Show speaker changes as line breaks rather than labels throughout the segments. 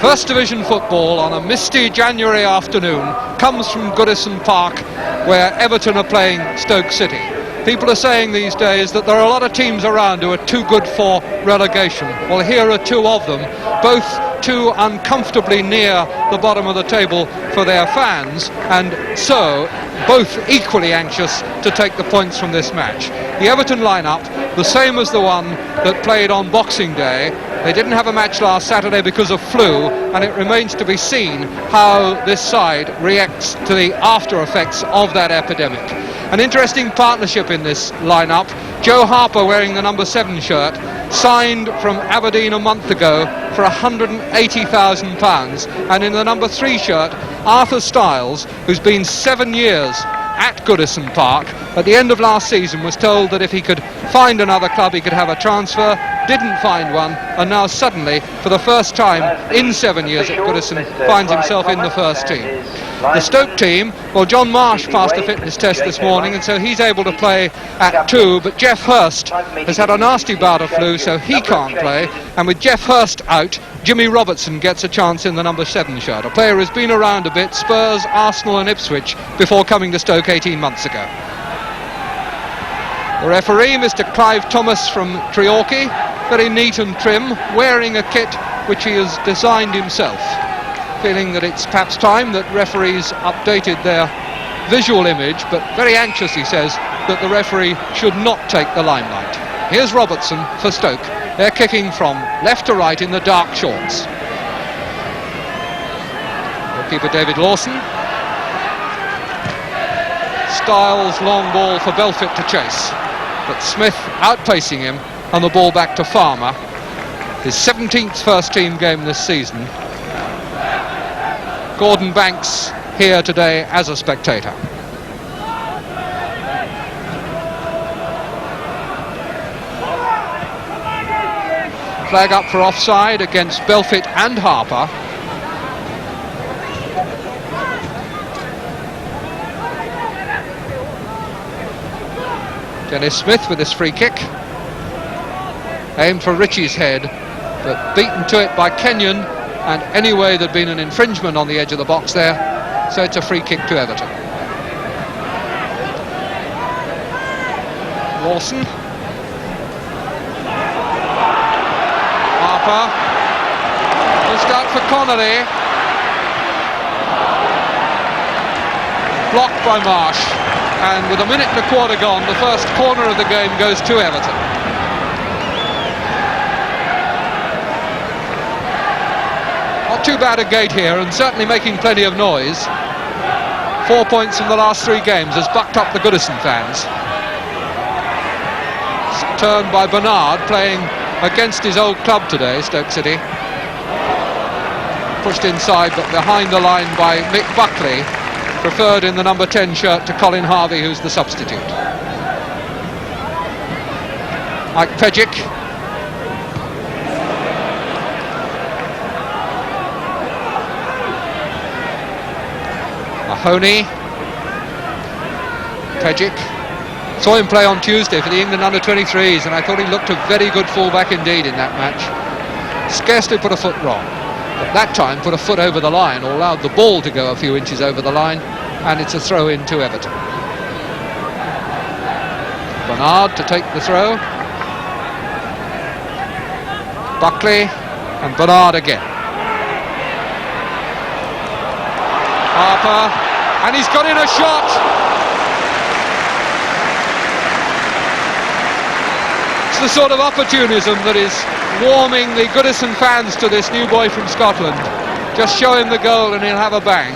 First Division football on a misty January afternoon comes from Goodison Park, where Everton are playing Stoke City. People are saying these days that there are a lot of teams around who are too good for relegation. Well, here are two of them, both too uncomfortably near the bottom of the table for their fans, and so both equally anxious to take the points from this match. The Everton lineup, the same as the one that played on Boxing Day. They didn't have a match last Saturday because of flu, and it remains to be seen how this side reacts to the after effects of that epidemic. An interesting partnership in this lineup. Joe Harper, wearing the number 7 shirt, signed from Aberdeen a month ago for £180,000, and in the number 3 shirt, Arthur Styles, who's been 7 years at Goodison Park, at the end of last season was told that if he could find another club he could have a transfer, didn't find one, and now suddenly, for the first time in 7 years at Goodison, finds himself in the first team. The Stoke team, well, John Marsh passed a fitness test this morning, and so he's able to play at 2, but Jeff Hurst has had a nasty bout of flu, so he can't play, and with Jeff Hurst out, Jimmy Robertson gets a chance in the number 7 shirt, a player who's been around a bit, Spurs, Arsenal and Ipswich, before coming to Stoke 18 months ago. The referee, Mr. Clive Thomas from Treorchy, very neat and trim, wearing a kit which he has designed himself, feeling that it's perhaps time that referees updated their visual image, but very anxious, he says, that the referee should not take the limelight. Here's Robertson for Stoke. They're kicking from left to right in the dark shorts. Goalkeeper David Lawson. Styles, long ball for Belfit to chase, but Smith outpacing him, and the ball back to Farmer. His 17th first team game this season. Gordon Banks here today as a spectator. Flag up for offside against Belfit and Harper. Dennis Smith with his free kick. Aimed for Ritchie's head, but beaten to it by Kenyon, and anyway there'd been an infringement on the edge of the box there, so it's a free kick to Everton. Lawson. Harper. Just out for Connolly. Blocked by Marsh, and with a minute and a quarter gone, the first corner of the game goes to Everton. Not too bad a gate here, and certainly making plenty of noise. 4 points from the last 3 games has bucked up the Goodison fans. It's turned by Bernard, playing against his old club today, Stoke City. Pushed inside, but behind the line by Mick Buckley, preferred in the number 10 shirt to Colin Harvey, who's the substitute. Mike Pejic. Mahoney. Pejic. Saw him play on Tuesday for the England under-23s, and I thought he looked a very good full-back indeed in that match. Scarcely put a foot wrong, but that time put a foot over the line, or allowed the ball to go a few inches over the line, and it's a throw-in to Everton. Bernard to take the throw. Buckley and Bernard again. Harper, and he's got in a shot. It's the sort of opportunism that is warming the Goodison fans to this new boy from Scotland. Just show him the goal and he'll have a bang.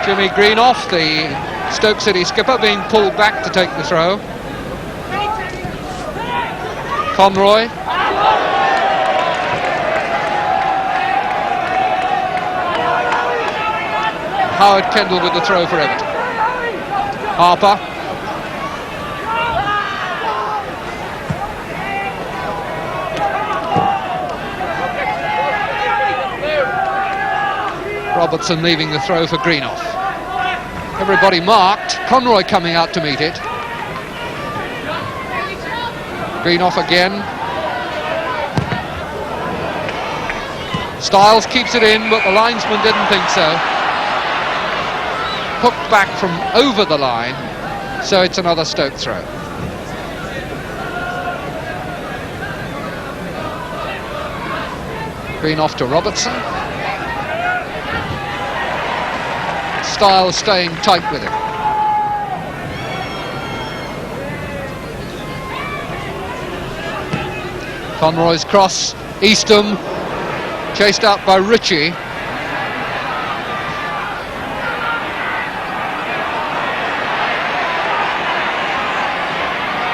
Jimmy Greenoff, the Stoke City skipper, being pulled back to take the throw. Conroy. Howard Kendall with the throw for Everton. Harper. Robertson leaving the throw for Greenough. Everybody marked. Conroy coming out to meet it. Greenough again. Styles keeps it in, but the linesman didn't think so. Hooked back from over the line, so it's another Stoke throw. Greenough to Robertson. Styles staying tight with him. Conroy's cross, Eastham, chased out by Ritchie.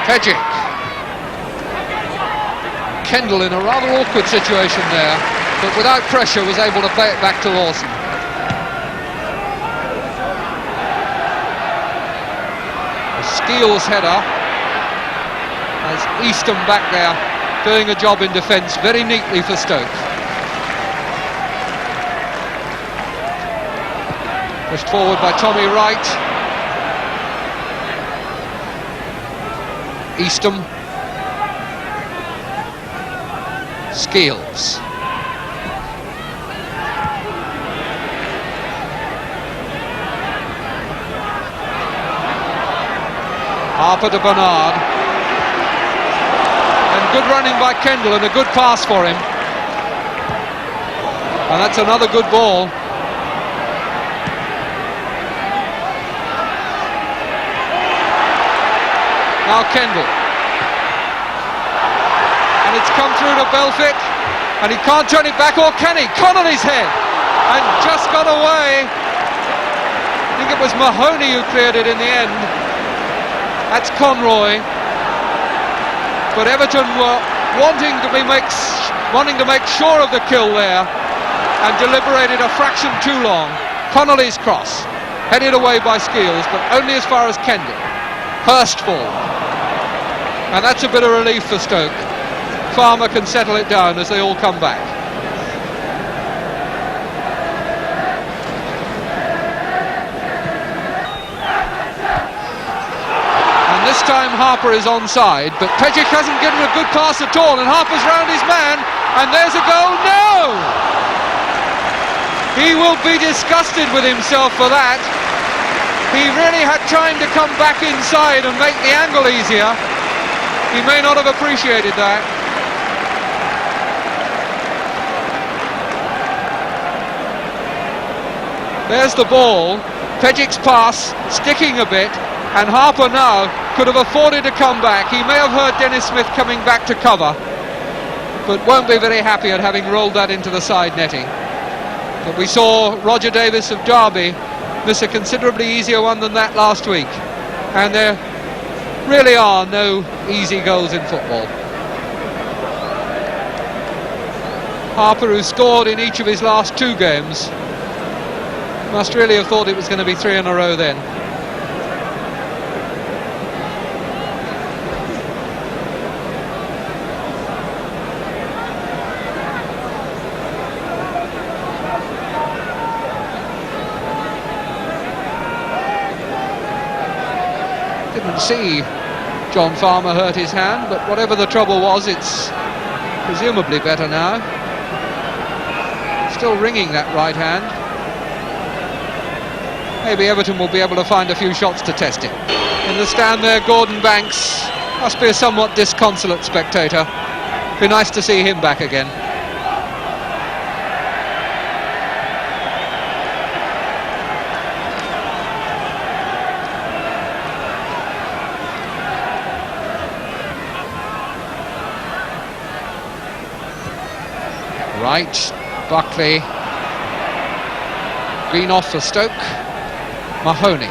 Pejic. Kendall in a rather awkward situation there, but without pressure was able to play it back to Lawson. Steele's header as Eastham back there doing a job in defence very neatly for Stoke. Pushed forward by Tommy Wright. Eastham. Skeels. Harper to Bernard. And good running by Kendall and a good pass for him. And that's another good ball. Now Kendall. And it's come through to Belfit. And he can't turn it back, or can he? Connolly's head. And just got away. I think it was Mahoney who cleared it in the end. That's Conroy. But Everton were wanting to make sure of the kill there and deliberated a fraction too long. Connolly's cross, headed away by Skeels, but only as far as Kendall. Hurst forward. And that's a bit of relief for Stoke. Farmer can settle it down as they all come back. This time Harper is onside, but Pejic hasn't given a good pass at all, and Harper's round his man, and there's a goal. No! He will be disgusted with himself for that. He really had time to come back inside and make the angle easier. He may not have appreciated that. There's the ball. Pejic's pass sticking a bit, and Harper now could have afforded to come back. He may have heard Dennis Smith coming back to cover, but won't be very happy at having rolled that into the side netting. But we saw Roger Davis of Derby miss a considerably easier one than that last week, and there really are no easy goals in football. Harper, who scored in each of his last two games, must really have thought it was going to be three in a row then. Didn't see John Farmer hurt his hand, but whatever the trouble was, it's presumably better now. Still ringing that right hand. Maybe Everton will be able to find a few shots to test it. In the stand there, Gordon Banks must be a somewhat disconsolate spectator. Be nice to see him back again. Right, Buckley, Greenough for Stoke, Mahoney.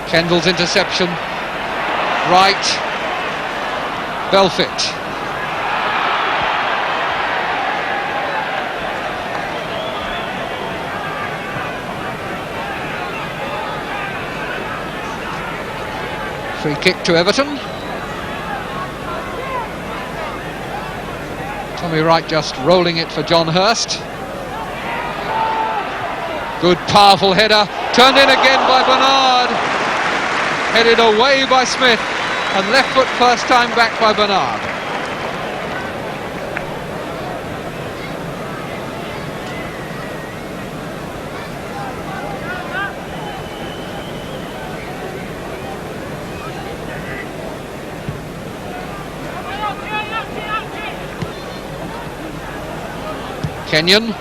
Kendall's interception, right, Belfit. Free kick to Everton. Tommy Wright just rolling it for John Hurst. Good powerful header, turned in again by Bernard. Headed away by Smith, and left foot first time back by Bernard. Kenyon,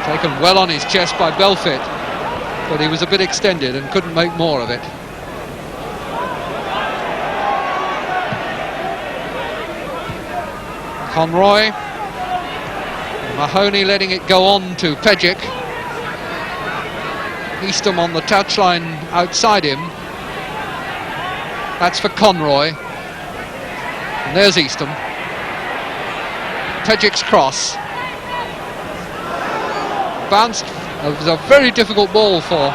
taken well on his chest by Belfit, but he was a bit extended and couldn't make more of it. Conroy, Mahoney letting it go on to Pejic. Eastham on the touchline outside him. That's for Conroy. And there's Eastham. Pejic's cross. Bounced. It was a very difficult ball for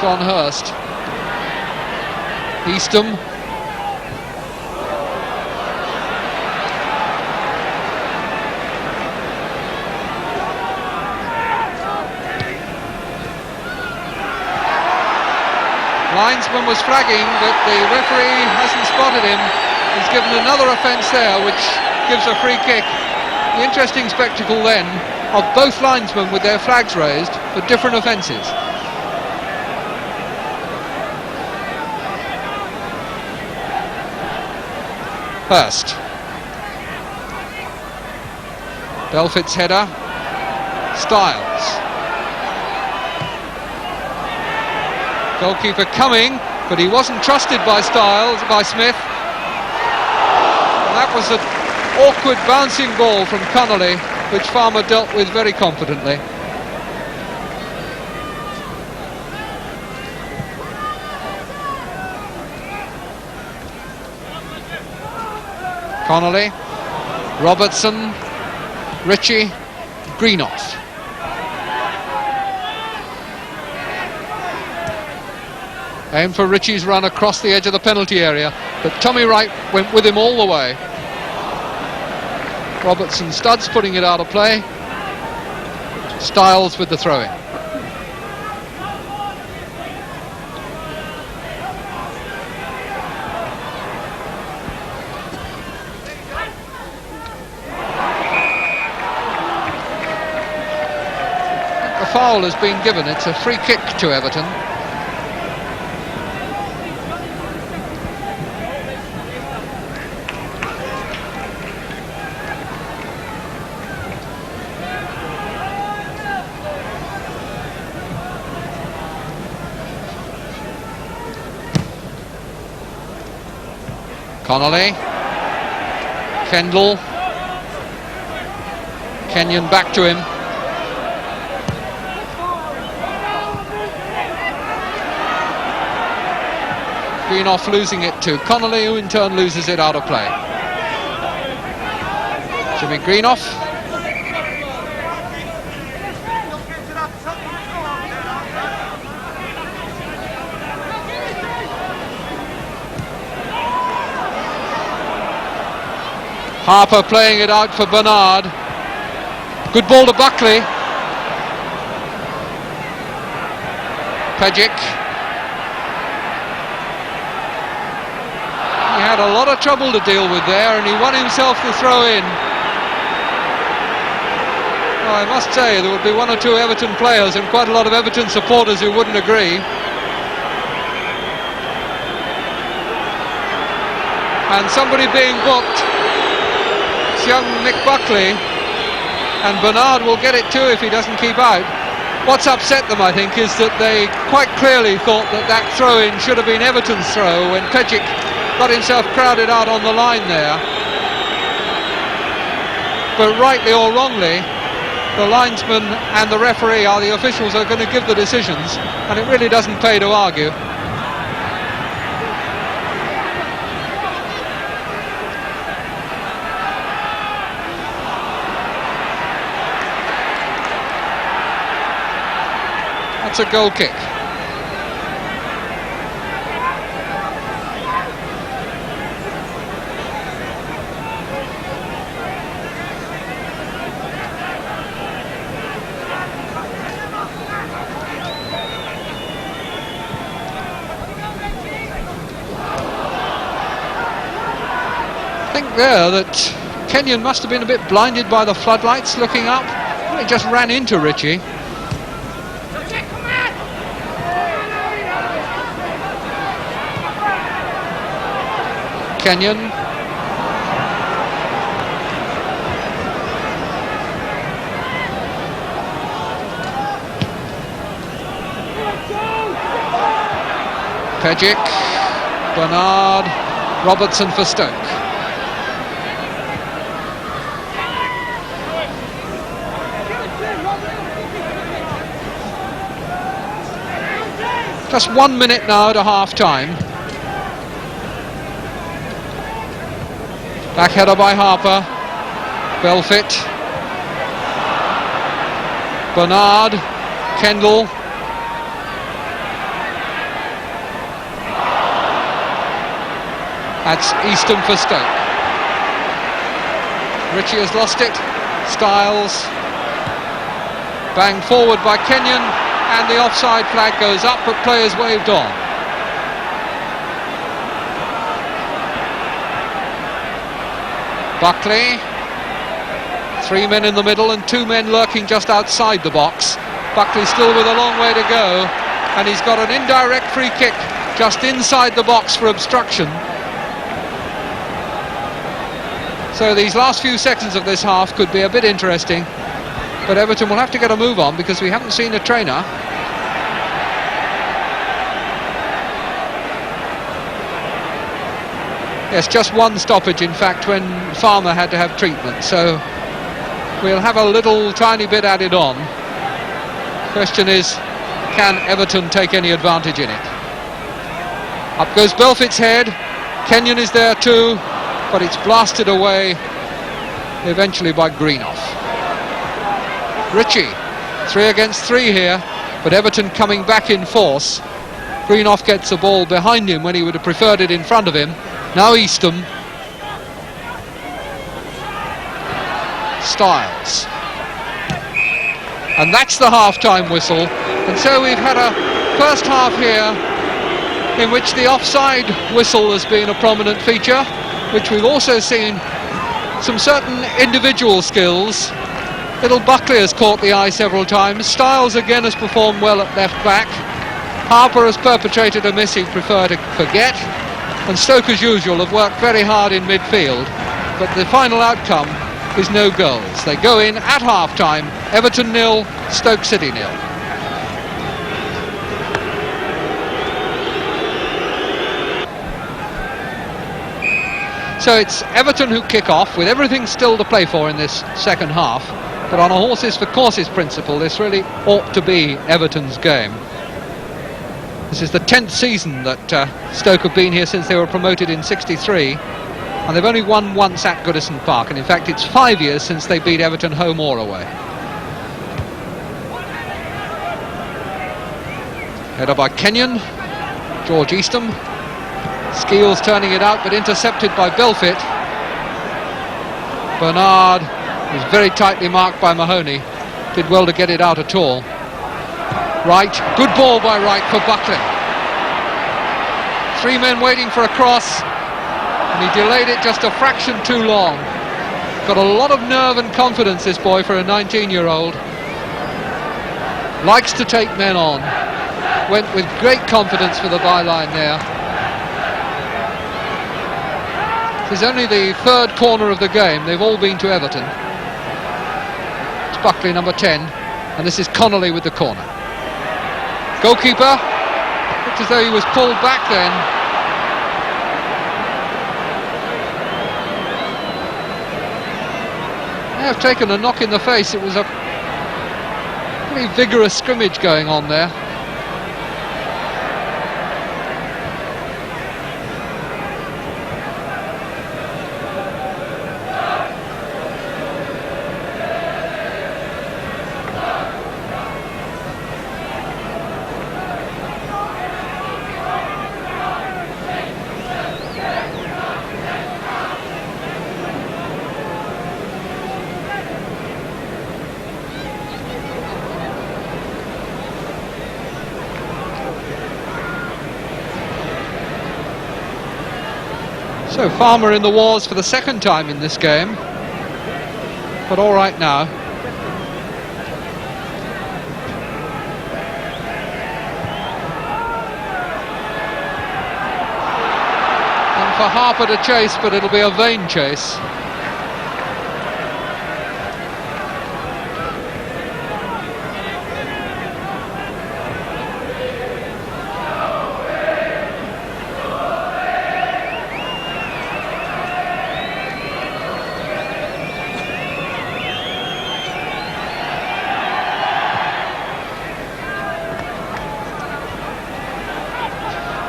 John Hurst. Eastham. Linesman was flagging, but the referee hasn't spotted him. He's given another offence there, which gives a free kick. The interesting spectacle then of both linesmen with their flags raised for different offences. Hurst. Belfit's header. Styles. Goalkeeper coming, but he wasn't trusted by Smith. And that was an awkward bouncing ball from Connolly, which Farmer dealt with very confidently. Connolly, Robertson, Ritchie, Greenough. Aimed for Ritchie's run across the edge of the penalty area, but Tommy Wright went with him all the way. Robertson studs putting it out of play. Styles with the throw-in. A foul has been given. It's a free kick to Everton. Connolly, Kendall, Kenyon back to him. Greenough losing it to Connolly, who in turn loses it out of play. Jimmy Greenough. Harper playing it out for Bernard. Good ball to Buckley. Pejic. He had a lot of trouble to deal with there, and he won himself the throw in. Well, I must say there would be one or two Everton players and quite a lot of Everton supporters who wouldn't agree. And somebody being booked. It's young Nick Buckley, and Bernard will get it too if he doesn't keep out. What's upset them, I think, is that they quite clearly thought that that throw-in should have been Everton's throw when Pejic got himself crowded out on the line there. But rightly or wrongly, the linesman and the referee are the officials who are going to give the decisions, and it really doesn't pay to argue. That's a goal kick. think there that Kenyon must have been a bit blinded by the floodlights looking up. He just ran into Ritchie. Kenyon. Pejic, Bernard, Robertson for Stoke. Just 1 minute now to half-time. Back header by Harper. Belfit. Bernard. Kendall. That's Eastham for Stoke. Ritchie has lost it. Styles. Banged forward by Kenyon. And the offside flag goes up, but players waved on. Buckley. 3 men in the middle and 2 men lurking just outside the box. Buckley still with a long way to go, and he's got an indirect free kick just inside the box for obstruction. So these last few seconds of this half could be a bit interesting, but Everton will have to get a move on because we haven't seen a trainer. Yes, just one stoppage in fact when Farmer had to have treatment, so we'll have a little tiny bit added on. Question is, can Everton take any advantage in it? Up goes Belfit's head. Kenyon is there too, but it's blasted away eventually by Greenough. Ritchie, 3 against 3 here, but Everton coming back in force. Greenough gets the ball behind him when he would have preferred it in front of him. Now Eastham. Styles. And that's the half-time whistle. And so we've had a first half here in which the offside whistle has been a prominent feature, which we've also seen some certain individual skills. Little Buckley has caught the eye several times. Styles again has performed well at left back. Harper has perpetrated a miss he'd prefer to forget. And Stoke, as usual, have worked very hard in midfield. But the final outcome is no goals. They go in at half-time. Everton 0, Stoke City 0. So it's Everton who kick off with everything still to play for in this second half. But on a horses for courses principle, this really ought to be Everton's game. This is the 10th season that Stoke have been here since they were promoted in '63, and they've only won once at Goodison Park, and in fact it's 5 years since they beat Everton home or away. Header by Kenyon. George Eastham. Skeels turning it out, but intercepted by Belfit. Bernard was very tightly marked by Mahoney. Did well to get it out at all. Wright, good ball by Wright for Buckley. 3 men waiting for a cross, and he delayed it just a fraction too long. Got a lot of nerve and confidence, this boy, for a 19-year-old. Likes to take men on. Went with great confidence for the byline there. This is only the 3rd corner of the game. They've all been to Everton. It's Buckley, number 10, and this is Connolly with the corner. Goalkeeper, looked as though he was pulled back then. They have taken a knock in the face. It was a pretty vigorous scrimmage going on there. So Farmer in the wars for the second time in this game, but all right now. And for Harper to chase, but it'll be a vain chase.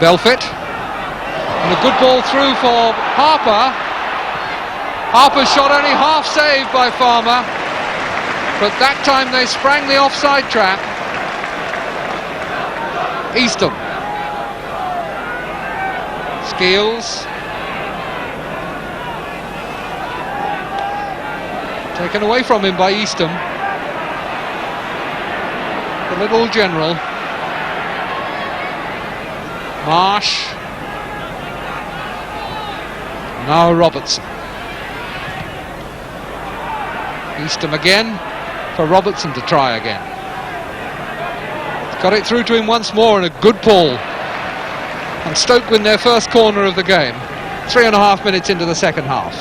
Belfit, and a good ball through for Harper. Harper's shot only half saved by Farmer, but that time they sprang the offside trap. Eastham, Skeels, taken away from him by Eastham. The little General. Marsh. Now Robertson. Eastham again for Robertson to try again. Got it through to him once more, and a good pull. And Stoke win their first corner of the game. 3.5 minutes into the second half.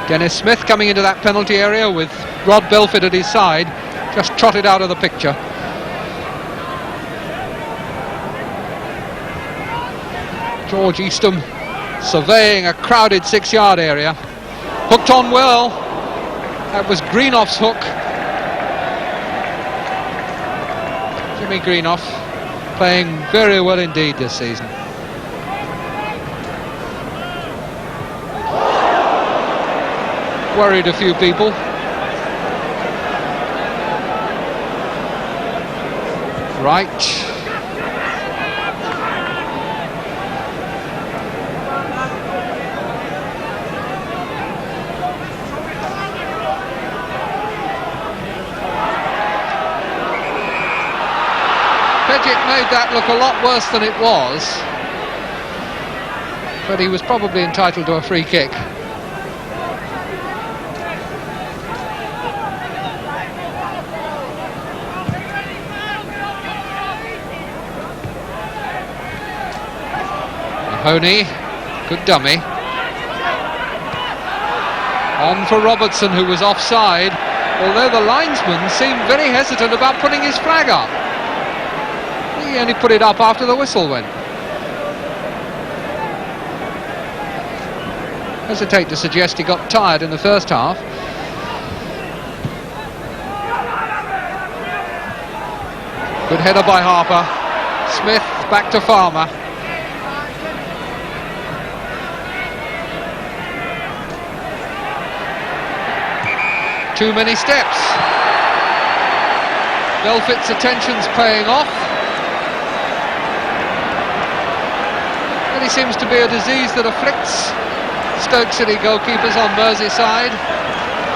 Dennis Smith coming into that penalty area with Rod Belfit at his side, just trotted out of the picture. George Eastham surveying a crowded 6-yard area. Hooked on well. That was Greenoff's hook. Jimmy Greenoff playing very well indeed this season. Worried a few people. Right. Paget made that look a lot worse than it was, but he was probably entitled to a free kick. Mahoney, good dummy. On for Robertson, who was offside, although the linesman seemed very hesitant about putting his flag up. He only put it up after the whistle went. Hesitate to suggest he got tired in the first half. Good header by Harper. Smith back to Farmer. Too many steps. Belfit's attention's paying off. Really seems to be a disease that afflicts Stoke City goalkeepers on Merseyside.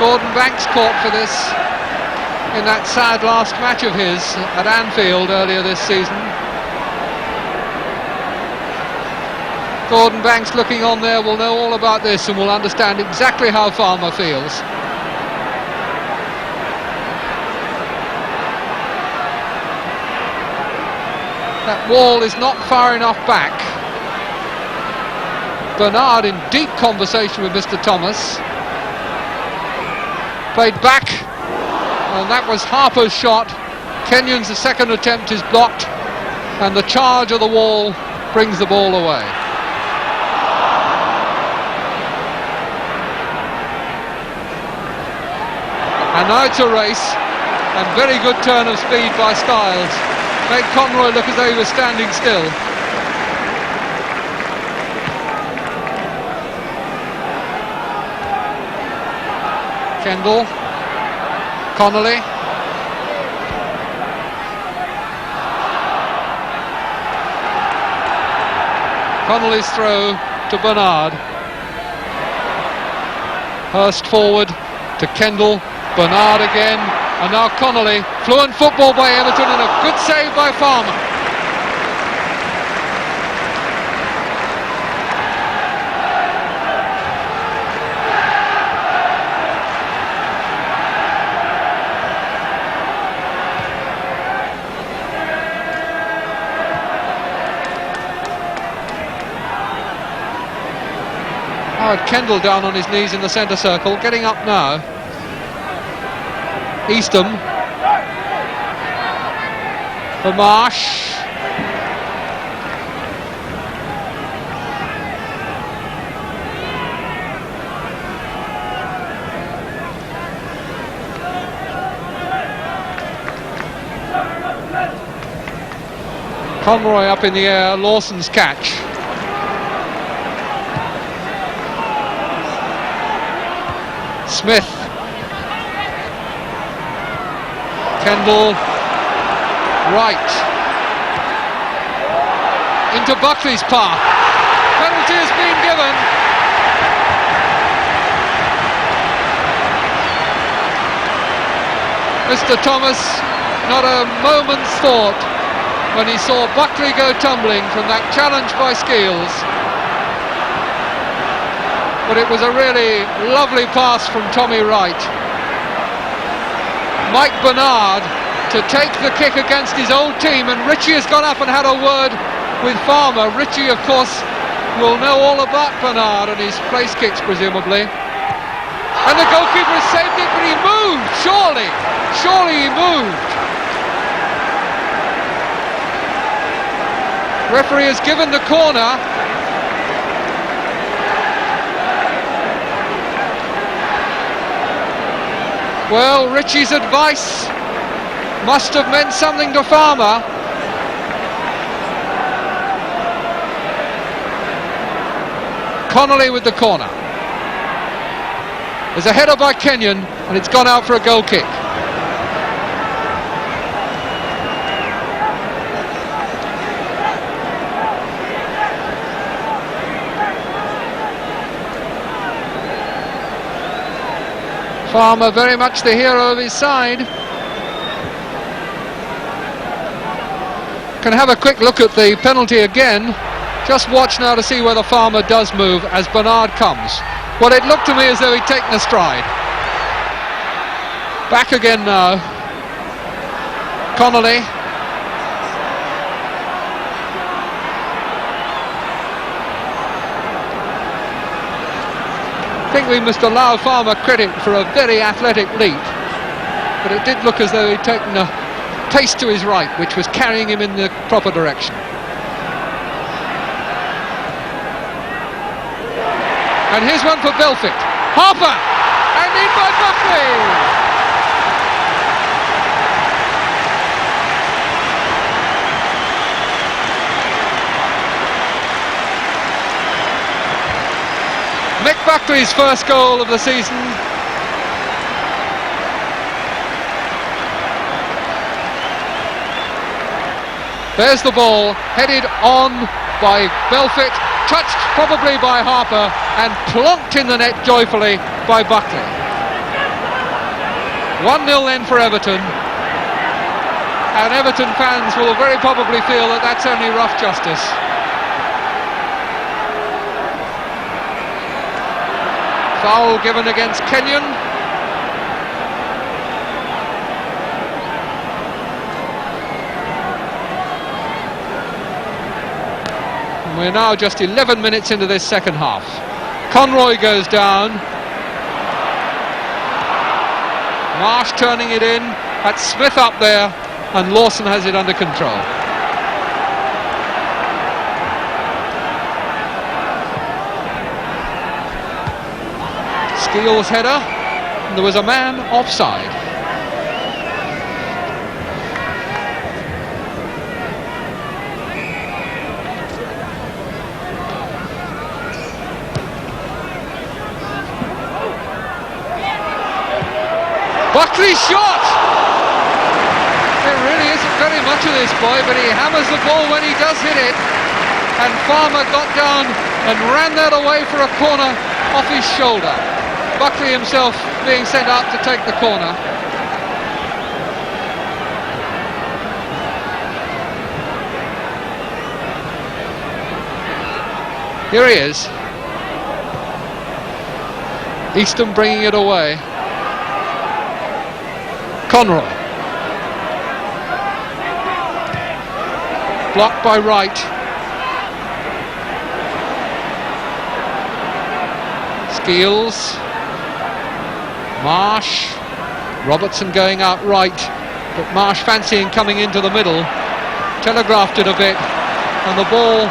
Gordon Banks caught for this in that sad last match of his at Anfield earlier this season. Gordon Banks looking on there will know all about this and will understand exactly how Farmer feels. That wall is not far enough back. Bernard in deep conversation with Mr. Thomas. Played back, and that was Harper's shot. Kenyon's second attempt is blocked, and the charge of the wall brings the ball away. And now it's a race, and very good turn of speed by Styles. Made Conroy look as though he was standing still. Kendall, Connolly. Connolly's throw to Bernard. Hurst forward to Kendall. Bernard again. And now Connolly, fluent football by Everton and a good save by Farmer. Kendall down on his knees in the centre circle, getting up now. Eastham for Marsh. Conroy up in the air, Lawson's catch. Smith. Kendall. Right. Into Buckley's path. Penalty has been given. Mr. Thomas, not a moment's thought when he saw Buckley go tumbling from that challenge by Skeels. But it was a really lovely pass from Tommy Wright. Mike Bernard to take the kick against his old team, and Ritchie has gone up and had a word with Farmer. Ritchie, of course, will know all about Bernard and his place kicks, presumably. And the goalkeeper has saved it, but he moved, surely. Surely he moved. Referee has given the corner. Well, Ritchie's advice must have meant something to Farmer. Connolly with the corner. There's a header by Kenyon, and it's gone out for a goal kick. Farmer very much the hero of his side. Can have a quick look at the penalty again. Just watch now to see whether Farmer does move as Bernard comes. Well, it looked to me as though he'd taken a stride. Back again now. Connolly. I think we must allow Farmer credit for a very athletic leap, but it did look as though he'd taken a taste to his right, which was carrying him in the proper direction. And here's one for Belfitt. Harper! And in by Buckley! Mick Buckley's first goal of the season. There's the ball, headed on by Belfitt, touched probably by Harper, and plonked in the net joyfully by Buckley. 1-0 then for Everton. And Everton fans will very probably feel that that's only rough justice. Foul given against Kenyon. And we're now just 11 minutes into this second half. Conroy goes down. Marsh turning it in. That's Smith up there, and Lawson has it under control. Skeels header, and there was a man offside. Buckley's shot! There really isn't very much of this boy, but he hammers the ball when he does hit it. And Farmer got down and ran that away for a corner off his shoulder. Buckley himself being sent out to take the corner. Here he is. Easton bringing it away. Conroy. Blocked by Wright. Skeels. Marsh. Robertson going out right, but Marsh fancying coming into the middle. Telegraphed it a bit, and the ball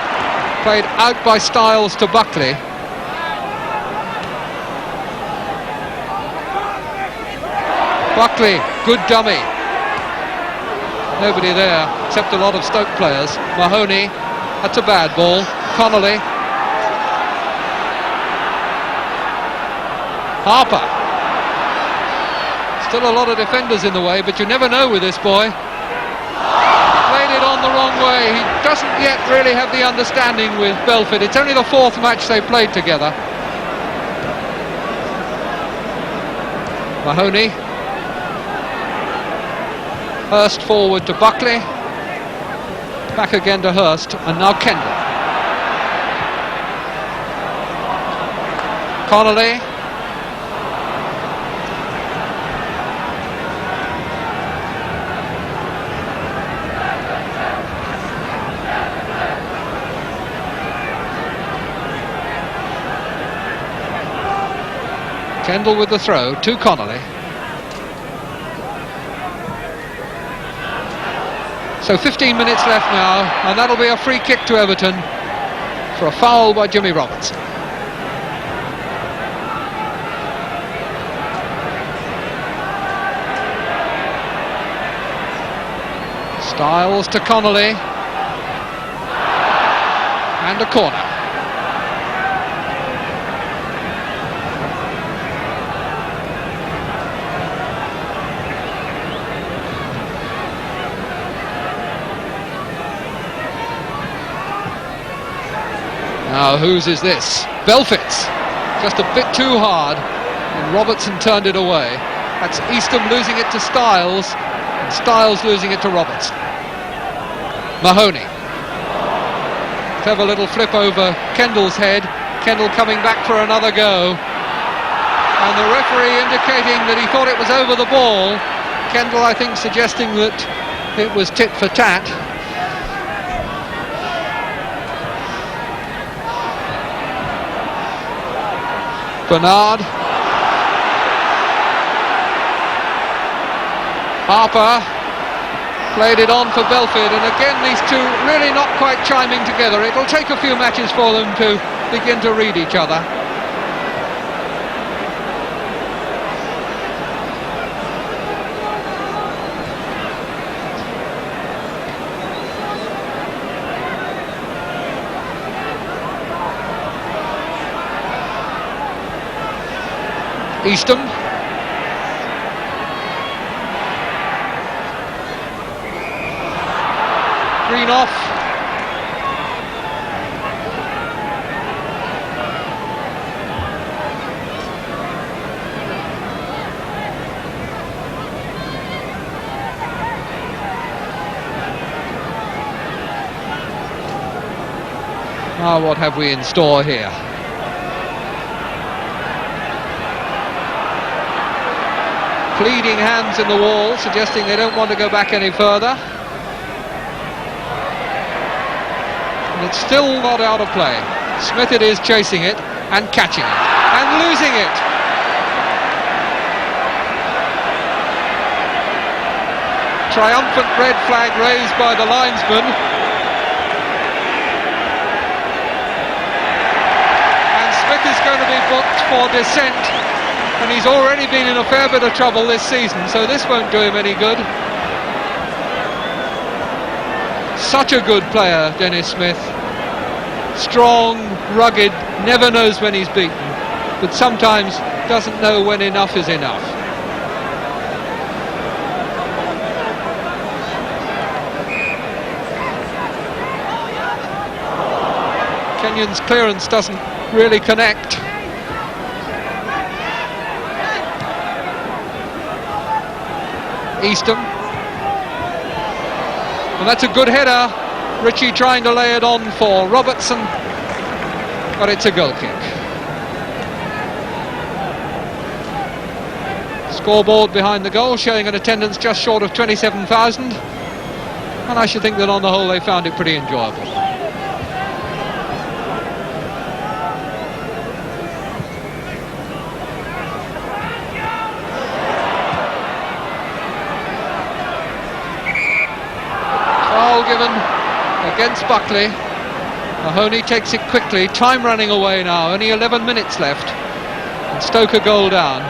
played out by Styles to Buckley. Buckley, good dummy. Nobody there except a lot of Stoke players. Mahoney, that's a bad ball. Connolly. Harper. Still a lot of defenders in the way, but you never know with this boy. Played it on the wrong way. He doesn't yet really have the understanding with Belford. It's only the fourth match they played together. Mahoney. Hurst forward to Buckley. Back again to Hurst, and now Kendall. Connolly. Kendall with the throw to Connolly. So 15 minutes left now, and that'll be a free kick to Everton for a foul by Jimmy Robertson. Styles to Connolly. And a corner. Now whose is this? Belfit's. Just a bit too hard, and Robertson turned it away. That's Easton losing it to Styles, and Styles losing it to Robertson. Mahoney. Clever little flip over Kendall's head. Kendall coming back for another go. And the referee indicating that he thought it was over the ball. Kendall, I think, suggesting that it was tit for tat. Bernard. Harper played it on for Belford, and again these two really not quite chiming together. It'll take a few matches for them to begin to read each other. Easton. Green off. Now what have we in store here? Pleading hands in the wall, suggesting they don't want to go back any further. And it's still not out of play. Smith it is, chasing it and catching it and losing it. Triumphant red flag raised by the linesman. And Smith is going to be booked for dissent. And he's already been in a fair bit of trouble this season, so this won't do him any good. Such a good player, Dennis Smith. Strong, rugged, never knows when he's beaten, but sometimes doesn't know when enough is enough. Kenyon's clearance doesn't really connect. Easton, and that's a good header. Ritchie trying to lay it on for Robertson. but it's a goal kick. Scoreboard behind the goal showing an attendance just short of 27,000, and I should think that on the whole they found it pretty enjoyable. Foul given against Buckley. Mahoney takes it quickly, time running away now, only 11 minutes left, and Stoke a goal down,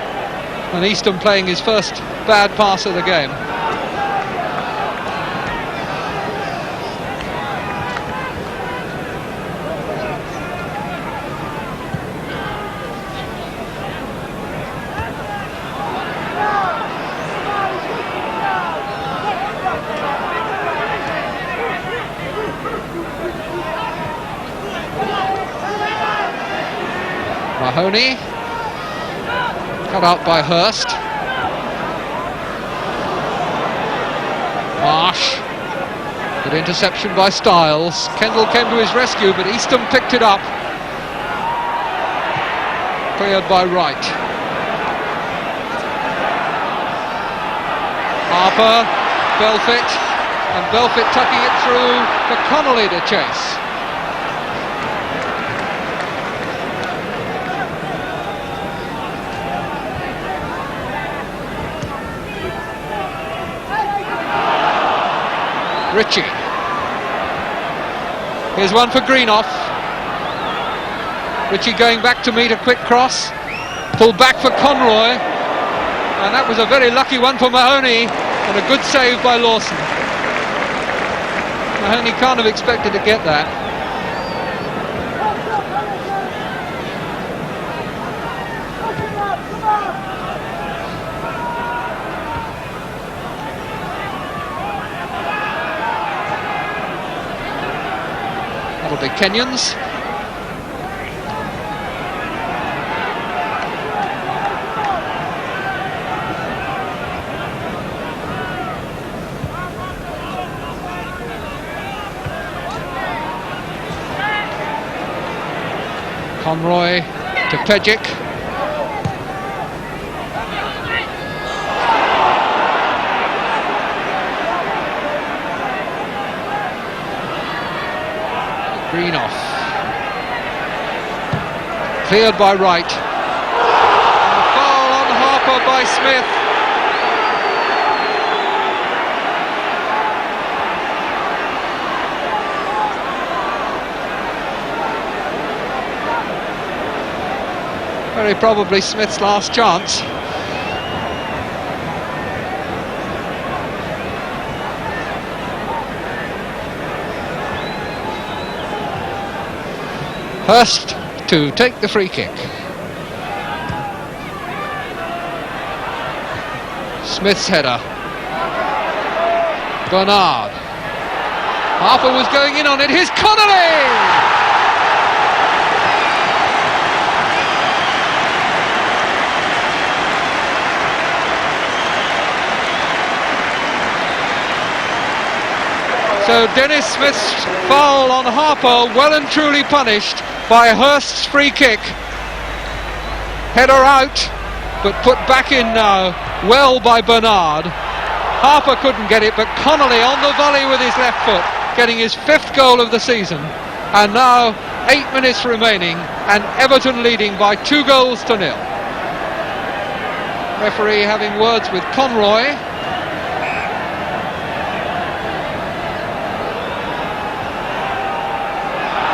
and Easton playing his first bad pass of the game. Mahoney, cut out by Hurst. Marsh, good interception by Styles. Kendall came to his rescue, but Easton picked it up. Cleared by Wright. Harper, Belfit, and Belfit tucking it through for Connolly to chase. Ritchie. Here's one for Greenough. Ritchie going back to meet a quick cross. Pulled back for Conroy. And that was a very lucky one for Mahoney. And a good save by Lawson. Mahoney can't have expected to get that. That'll be Kenyon's. Conroy to Pejic. Greenoff. Cleared by Wright. And a foul on Harper by Smith. Very probably Smith's last chance. Hurst to take the free kick. Smith's header. Bernard. Harper was going in on it. Here's Connolly! So Dennis Smith's foul on Harper, well and truly punished by Hurst's free kick. Header out, but put back in now, well by Bernard. Harper couldn't get it, but Connolly on the volley with his left foot, getting his 5th goal of the season. And now 8 minutes remaining, and Everton leading by 2-0. Referee having words with Conroy.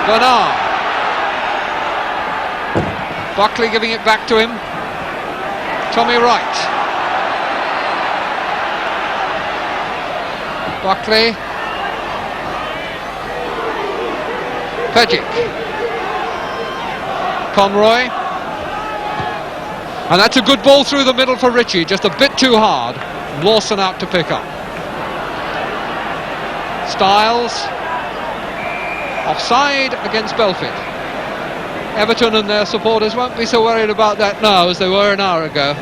Bernard. Buckley giving it back to him. Tommy Wright. Buckley. Pejic. Conroy. And that's a good ball through the middle for Ritchie, just a bit too hard. Lawson out to pick up. Styles. Offside against Belfit. Everton and their supporters won't be so worried about that now as they were an hour ago.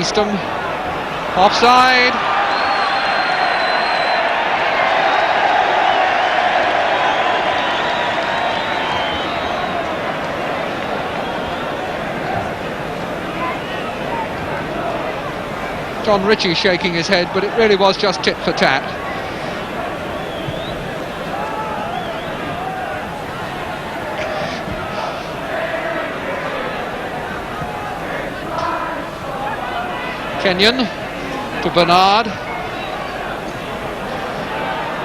Eastham, offside. John Ritchie shaking his head, but it really was just tit for tat. Kenyon to Bernard.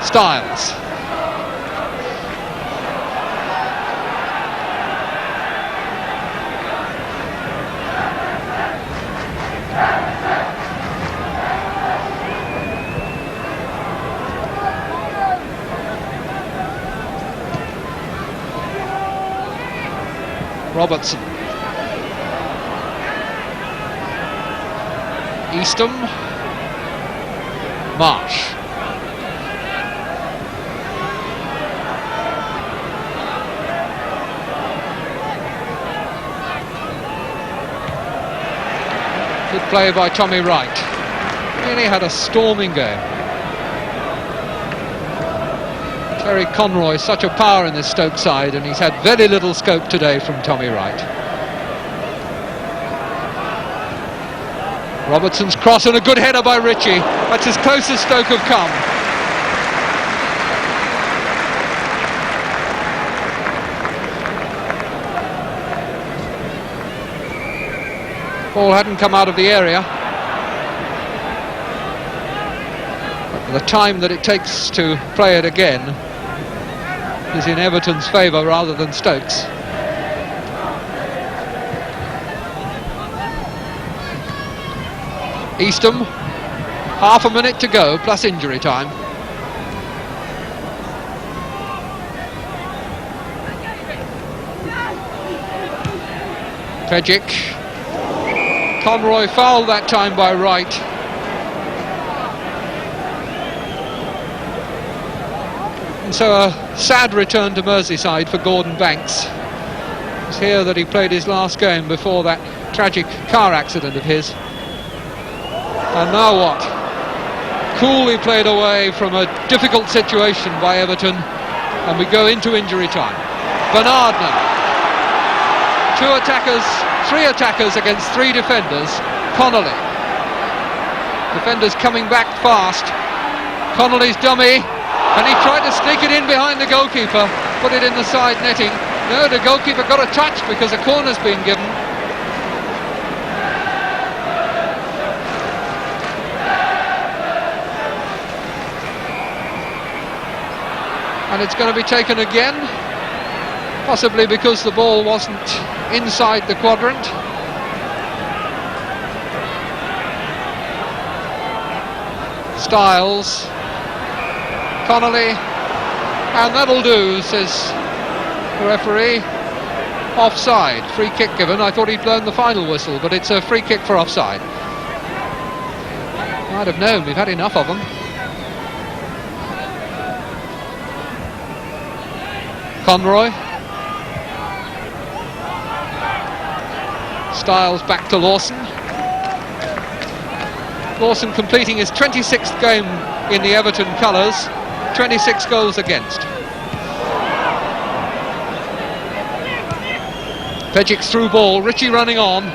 Styles. Robertson. Eastham. Marsh. Good play by Tommy Wright. Really had a storming game. Terry Conroy, such a power in this Stoke side, and he's had very little scope today from Tommy Wright. Robertson's cross and a good header by Ritchie. That's as close as Stoke have come. Ball hadn't come out of the area. But the time that it takes to play it again is in Everton's favour rather than Stoke's. Eastham, half a minute to go, plus injury time. Pejic. Conroy fouled that time by Wright. And so a sad return to Merseyside for Gordon Banks. It's here that he played his last game before that tragic car accident of his. And now what? Coolly played away from a difficult situation by Everton, and we go into injury time. Bernard now. Three attackers against three defenders. Connolly. Defenders coming back fast. Connolly's dummy, and he tried to sneak it in behind the goalkeeper, put it in the side netting. No, the goalkeeper got a touch because a corner's been given. And it's going to be taken again, possibly because the ball wasn't inside the quadrant. Styles, Connolly, and that'll do, says the referee. Offside, free kick given. I thought he'd blown the final whistle, but it's a free kick for offside. I'd have known, we've had enough of them. Conroy. Styles back to Lawson. Lawson completing his 26th game in the Everton colours, 26 goals against. Pejic's through ball, Ritchie running on.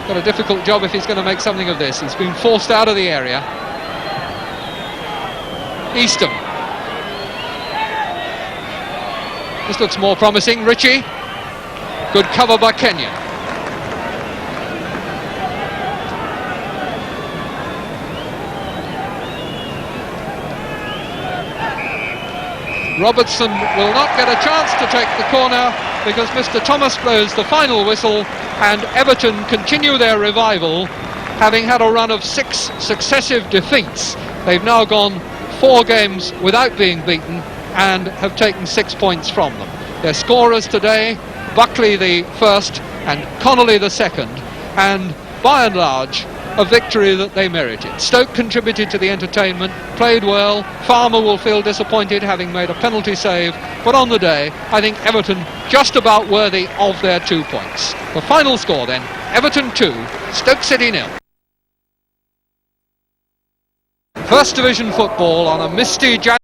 Got a difficult job if he's going to make something of this. He's been forced out of the area. Eastham. This looks more promising. Ritchie. Good cover by Kenyon. Robertson will not get a chance to take the corner because Mr. Thomas blows the final whistle, and Everton continue their revival, having had a run of 6 successive defeats. They've now gone 4 games without being beaten and have taken 6 points from them. Their scorers today, Buckley the first and Connolly the second, and by and large a victory that they merited. Stoke contributed to the entertainment, played well. Farmer will feel disappointed having made a penalty save, but on the day I think Everton just about worthy of their 2 points. The final score then, Everton 2, Stoke City 0. First Division football on a misty January